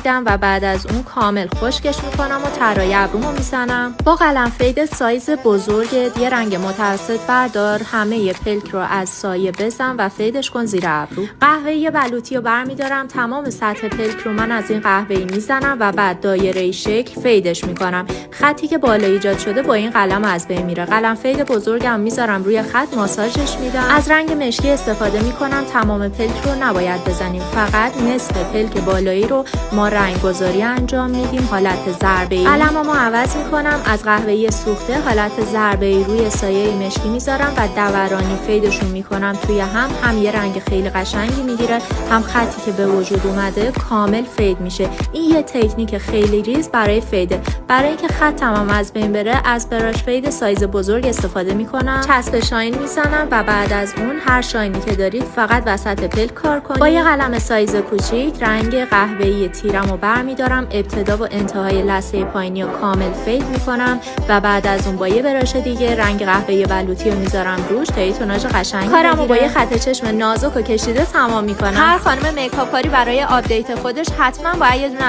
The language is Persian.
و بعد از اون کامل خشکش میکنم و طرای ابرومو میزنم. با قلم فید سایز بزرگ یه رنگ متوسط بردار، همه پلک رو از سایه بزن و فیدش کن زیر ابرو. قهوه‌ای بلوطی رو برمیدارم، تمام سطح پلک رو من از این قهوه‌ای میزنم و بعد دایره‌ای شکل فیدش میکنم. خطی که بالا ایجاد شده با این قلم از بین میره. قلم فید بزرگم میذارم روی خط، ماساژش میدم. از رنگ مشکی استفاده میکنم. تمام پلک رو نباید بزنیم، فقط نصف پلک بالایی رو ما رنگ گذاری انجام میدیم، حالت ضربه‌ای. قلممو عوض میکنم، از قهوه‌ای سوخته حالت ضربه‌ای روی سایه مشکی میذارم و دورانی فیدشون میکنم توی هم یه رنگ خیلی قشنگی میگیره، هم خطی که به وجود اومده کامل فید میشه. این یه تکنیک خیلی ریز برای فیده. برای اینکه خط تمام از بین بره از براش فید سایز بزرگ استفاده میکنم. چسب شاین میزنم و بعد از اون هر شاینی که دارید فقط وسط پلک کار کنید. با یه قلم سایز کوچیک رنگ قهوه‌ای تیرمو برمیدارم، ابتدا و انتهای لثه پایینی رو کامل فید میکنم و بعد از اون با یه براش دیگه رنگ قهوه‌ای بلوطی رو میذارم روش تا یه توناژ قشنگی کارمو با یه خط چشم نازک و کشیده تمام میکنم. هر خانم میکاپ کاری برای آپدیت خودش حتما باید یه دونه